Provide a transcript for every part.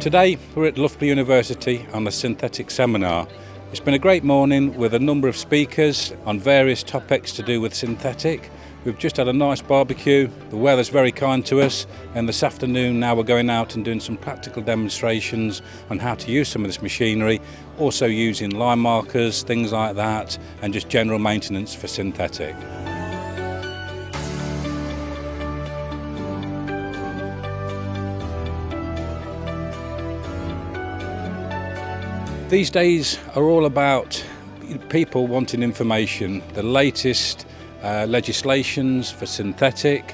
Today we're at Loughborough University on a synthetic seminar. It's been a great morning with a number of speakers on various topics to do with synthetic. We've just had a nice barbecue, the weather's very kind to us, and this afternoon now we're going out and doing some practical demonstrations on how to use some of this machinery, also using line markers, things like that, and just general maintenance for synthetic. These days are all about people wanting information, the latest legislations for synthetic,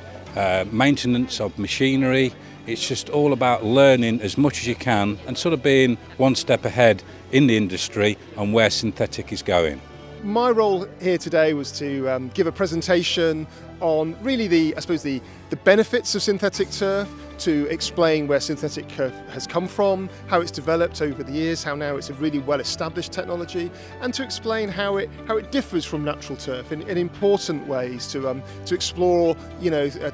maintenance of machinery. It's just all about learning as much as you can and sort of being one step ahead in the industry on where synthetic is going. My role here today was to give a presentation on really the benefits of synthetic turf, to explain where synthetic turf has come from, how it's developed over the years, how now it's a really well-established technology, and to explain how it differs from natural turf in important ways, to explore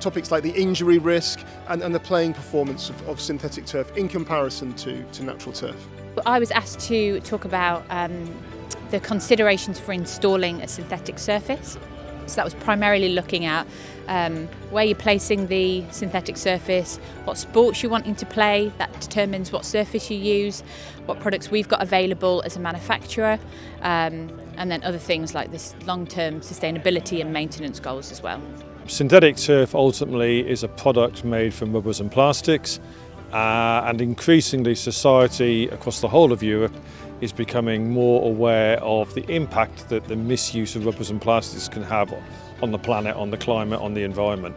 topics like the injury risk and the playing performance of synthetic turf in comparison to natural turf. I was asked to talk about the considerations for installing a synthetic surface. So that was primarily looking at where you're placing the synthetic surface, what sports you're wanting to play, that determines what surface you use, what products we've got available as a manufacturer, and then other things like this long-term sustainability and maintenance goals as well. Synthetic turf ultimately is a product made from rubbers and plastics, and increasingly society across the whole of Europe is becoming more aware of the impact that the misuse of rubbers and plastics can have on the planet, on the climate, on the environment.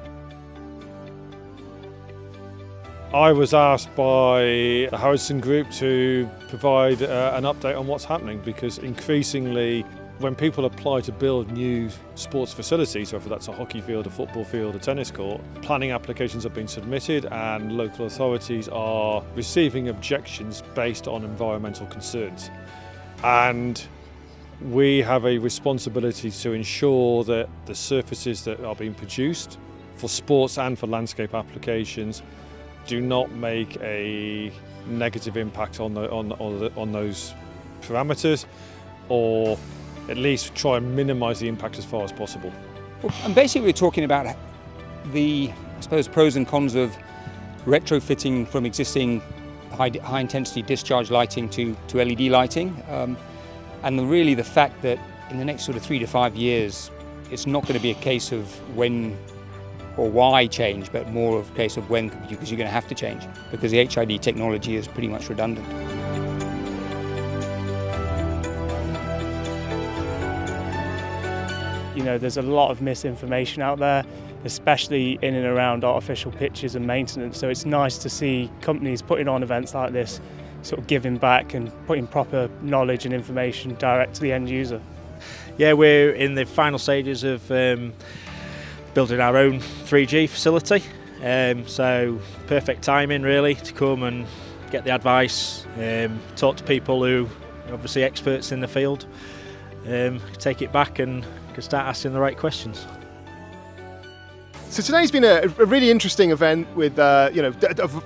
I was asked by the Howardson Group to provide an update on what's happening, because increasingly when people apply to build new sports facilities, whether that's a hockey field, a football field, a tennis court, planning applications have been submitted and local authorities are receiving objections based on environmental concerns. And we have a responsibility to ensure that the surfaces that are being produced for sports and for landscape applications do not make a negative impact on those parameters, or at least try and minimise the impact as far as possible. And basically we're talking about the, I suppose, pros and cons of retrofitting from existing high intensity discharge lighting to LED lighting, and really the fact that in the next sort of 3 to 5 years it's not going to be a case of when or why change, but more of a case of when, because you're going to have to change, because the HID technology is pretty much redundant. You know, there's a lot of misinformation out there, especially in and around artificial pitches and maintenance, so it's nice to see companies putting on events like this, sort of giving back and putting proper knowledge and information direct to the end user. Yeah, we're in the final stages of building our own 3G facility, so perfect timing really to come and get the advice, talk to people who are obviously experts in the field, take it back and can start asking the right questions. So today's been a really interesting event with a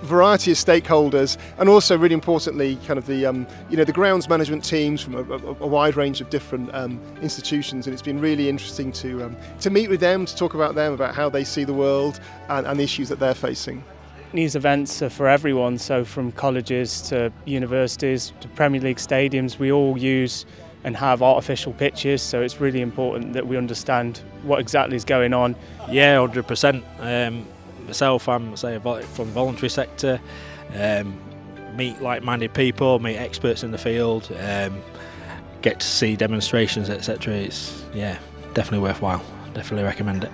variety of stakeholders, and also really importantly kind of the grounds management teams from a wide range of different institutions, and it's been really interesting to meet with them, to talk about them, about how they see the world and the issues that they're facing. These events are for everyone, so from colleges to universities to Premier League stadiums, we all use and have artificial pitches, so it's really important that we understand what exactly is going on. Yeah, 100%. Myself, I'm from the voluntary sector, meet like-minded people, meet experts in the field, get to see demonstrations, etc. It's definitely worthwhile. Definitely recommend it.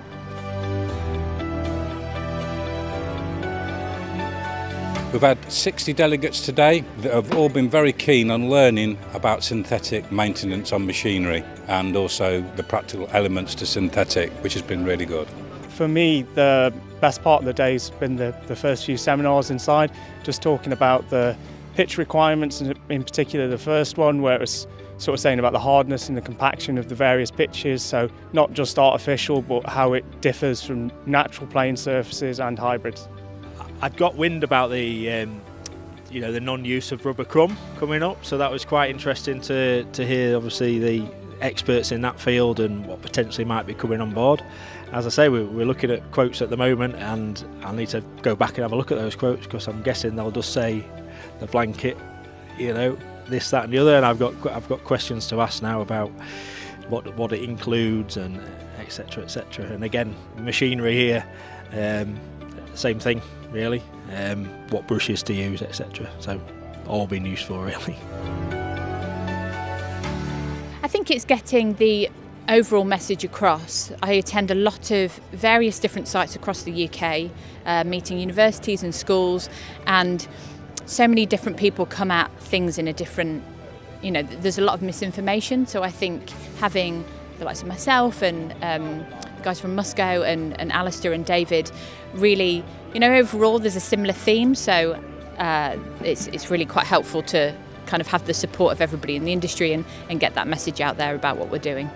We've had 60 delegates today that have all been very keen on learning about synthetic maintenance on machinery and also the practical elements to synthetic, which has been really good. For me, the best part of the day has been the first few seminars inside, just talking about the pitch requirements, and in particular the first one where it was sort of saying about the hardness and the compaction of the various pitches, so not just artificial but how it differs from natural playing surfaces and hybrids. I'd got wind about the you know, the non-use of rubber crumb coming up, so that was quite interesting to hear obviously the experts in that field and what potentially might be coming on board. As I say, we're looking at quotes at the moment, and I'll need to go back and have a look at those quotes, because I'm guessing they'll just say the blanket, you know, this, that and the other, and I've got questions to ask now about what it includes, and etc, etc. And again, machinery here, same thing really, what brushes to use, etc. So all been useful really. I think it's getting the overall message across. I attend a lot of various different sites across the UK, meeting universities and schools, and so many different people come at things in a different, you know, there's a lot of misinformation. So I think having the likes of myself and guys from Musco and Alistair and David, really, you know, overall there's a similar theme. So it's really quite helpful to kind of have the support of everybody in the industry and get that message out there about what we're doing.